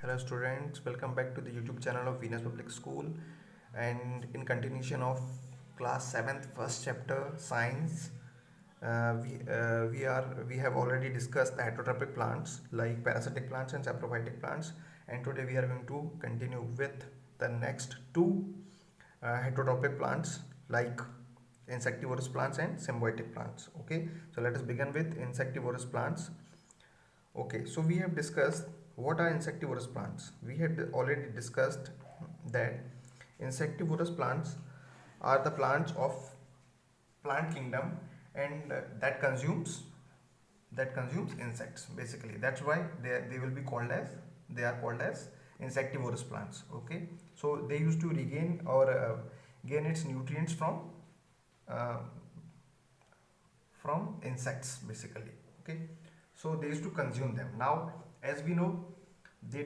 Hello students, welcome back to the YouTube channel of Venus Public School, and in continuation of class 7th first chapter science. We have already discussed the heterotrophic plants like parasitic plants and saprophytic plants, and today we are going to continue with the next two heterotrophic plants like insectivorous plants and symbiotic plants. Okay, so let us begin with insectivorous plants. Okay, so we have discussed what are insectivorous plants. We had already discussed that insectivorous plants are the plants of plant kingdom, and that consumes insects basically. That's why they will be called as they are called as insectivorous plants. Okay, so they used to regain or gain its nutrients uh, from insects basically. Okay, so they used to consume them. Now, as we know, the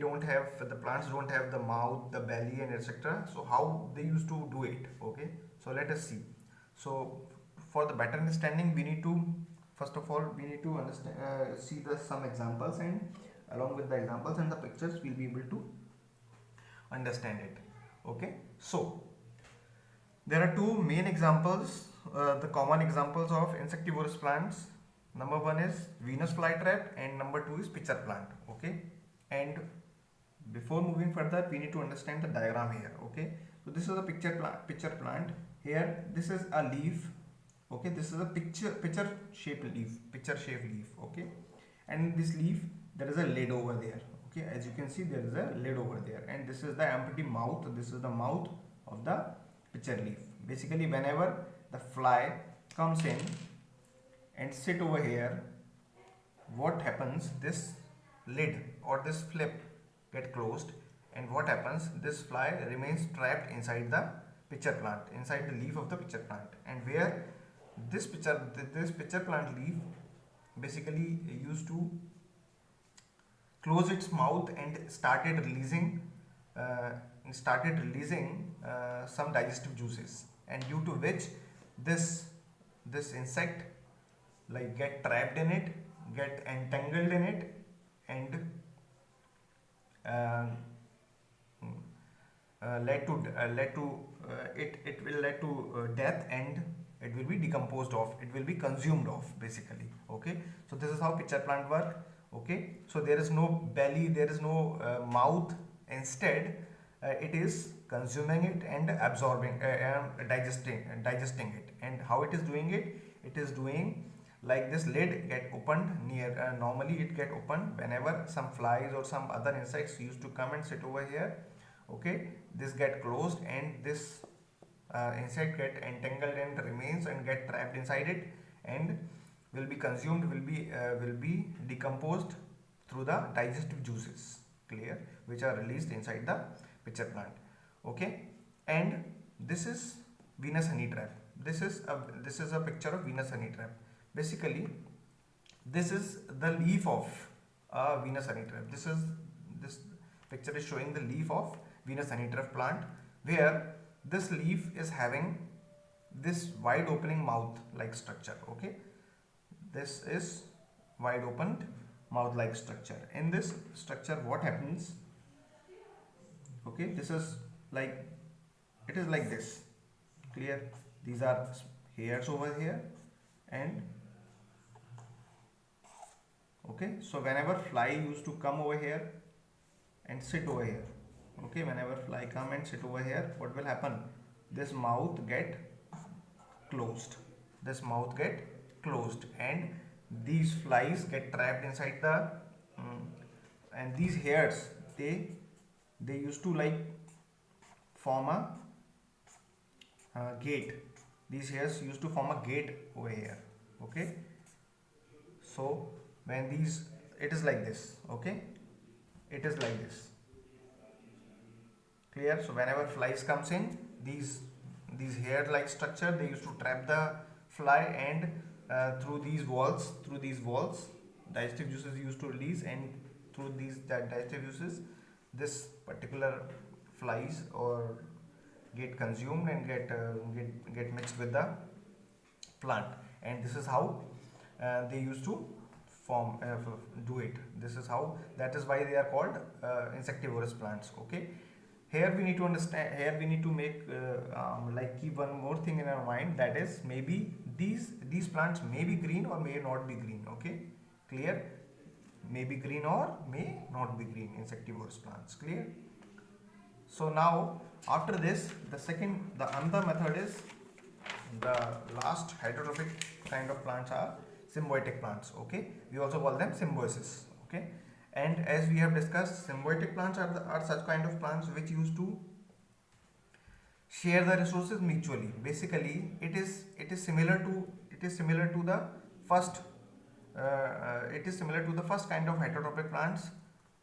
plants don't have the mouth, the belly, and etc. So how they used to do it? Okay, so let us see. So for the better understanding, we need to first of all we need to understand see the some examples, and along with the examples and the pictures we'll be able to understand it. Okay, so there are two main examples, the common examples of insectivorous plants. Number one is Venus flytrap, and number two is pitcher plant. Okay, and before moving further, we need to understand the diagram here. Okay, so this is a pitcher plant. Here, this is a leaf. Okay, this is a pitcher shaped leaf, Okay, and this leaf there is a lid over there. Okay, as you can see, there is a lid over there, and this is the empty mouth. This is the mouth of the pitcher leaf. Basically, whenever the fly comes in and sit over here, what happens? This lid or this flip get closed, and what happens? This fly remains trapped inside the pitcher plant, inside the leaf of the pitcher plant, and where this pitcher plant leaf basically used to close its mouth and uh, started releasing some digestive juices, and due to which this insect like get trapped in it, get entangled in it, and uh, it will lead to death, and it will be decomposed off, it will be consumed off basically. Okay, so this is how pitcher plant work. Okay, so there is no belly, there is no mouth. Instead, it is consuming it and absorbing digesting it. And how it is doing it? It is doing like this lid get opened near, normally it get opened whenever some flies or some other insects used to come and sit over here. Okay, this get closed, and this insect get entangled and remains and get trapped inside it, and will be consumed, will be decomposed through the digestive juices, clear, which are released inside the pitcher plant. Okay, and this is Venus honey trap. This is a picture of Venus honey trap. Basically, this is the leaf of Venus honey trap. This picture is showing the leaf of Venus honey trap plant, where this leaf is having this wide opening mouth like structure. Okay, this is wide opened mouth like structure. In this structure, what happens? Okay, this is like, it is like this, clear. These are hairs over here, and okay, so whenever fly used to come over here and sit over here, okay, whenever fly come and sit over here, what will happen? This mouth get closed, and these flies get trapped inside the mm, and these hairs, they used to like form a gate. These hairs used to form a gate over here. Okay, so when these, it is like this. Okay, it is like this, clear. So whenever flies comes in, these hair like structure, they used to trap the fly, and through these walls digestive juices used to release, and through these that digestive juices, this particular flies or get consumed and get mixed with the plant, and this is how they used to form do it. This is how, that is why they are called insectivorous plants. Okay, here we need to understand, here we need to make like keep one more thing in our mind, that is maybe these plants may be green or may not be green. Okay, clear? May be green or may not be green, insectivorous plants. Clear? So now after this, the another method is, the last heterotrophic kind of plants are symbiotic plants. Okay, we also call them symbiosis. Okay, and as we have discussed, symbiotic plants are such kind of plants which used to share the resources mutually. Basically it is similar to the first kind of heterotrophic plants,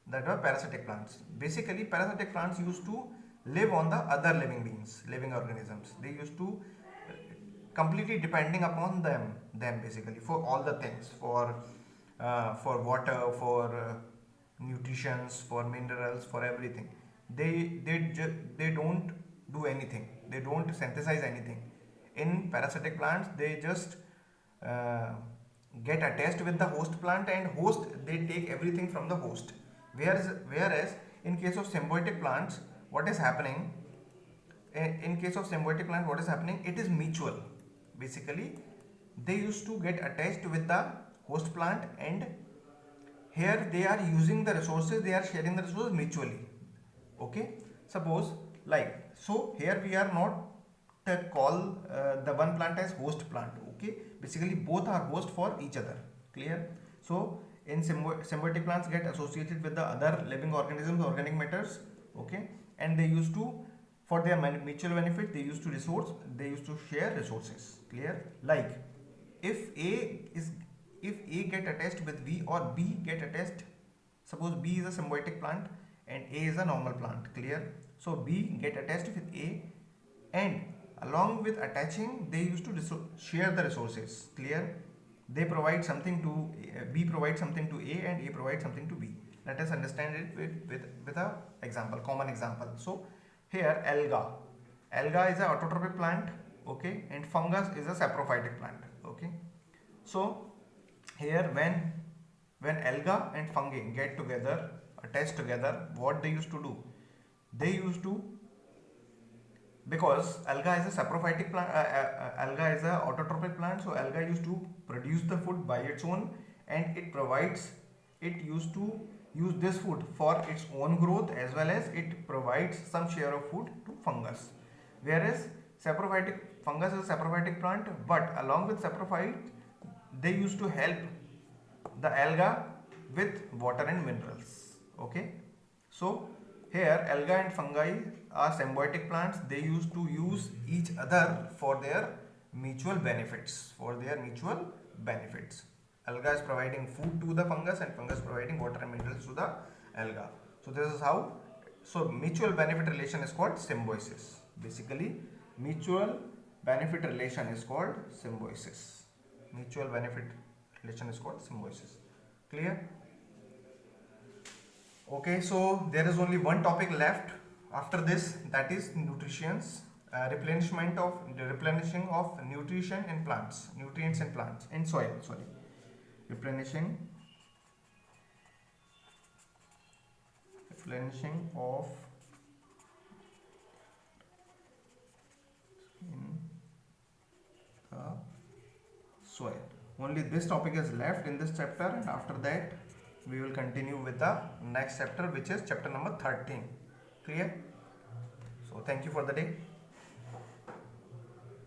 that are parasitic plants. Basically parasitic plants used to live on the other living organisms. They used to completely depending upon them basically for all the things, for water, for nutrition, for minerals, for everything. They don't do anything, they don't synthesize anything. In parasitic plants they just get attached with the host plant, and they take everything from the host. Whereas in case of symbiotic plants, what is happening, it is mutual. Basically they used to get attached with the host plant, and here they are using the resources, they are sharing the resources mutually. Okay, suppose like, so here we are not call the one plant as host plant. Okay, basically both are host for each other. Clear? So in symbiotic plants get associated with the other living organisms, organic matters. Okay, and they used to, for their mutual benefit, they used to share resources. Clear? Like if A get attached with B, or B get attached, suppose B is a symbiotic plant and A is a normal plant. Clear? So B get attached with A, and along with attaching they used to share the resources. Clear? They provide something to B provides something to A, and A provides something to B. Let us understand it with a example, common example. So here alga is a autotrophic plant. Okay, and fungus is a saprophytic plant. Okay, so here when alga and fungi get together, attach together, what they used to do, because alga is a saprophytic plant, alga is a autotrophic plant, so alga used to produce the food by its own, and it used to use this food for its own growth, as well as it provides some share of food to fungus. Whereas fungus is a saprophytic plant, but along with saprophyte they used to help the alga with water and minerals. Okay, so here alga and fungi are symbiotic plants. They used to use each other for their mutual benefits. Alga is providing food to the fungus, and fungus providing water and minerals to the alga. So this is how, so mutual benefit relation is called symbiosis. Basically mutual benefit relation is called symbiosis. Clear? Okay, so there is only one topic left after this, that is nutrients, replenishing of nutrition in plants, nutrients in plants, in soil, replenishing of in the soil. Only this topic is left in this chapter, and after that we will continue with the next chapter, which is chapter number 13. Clear? So thank you for the day.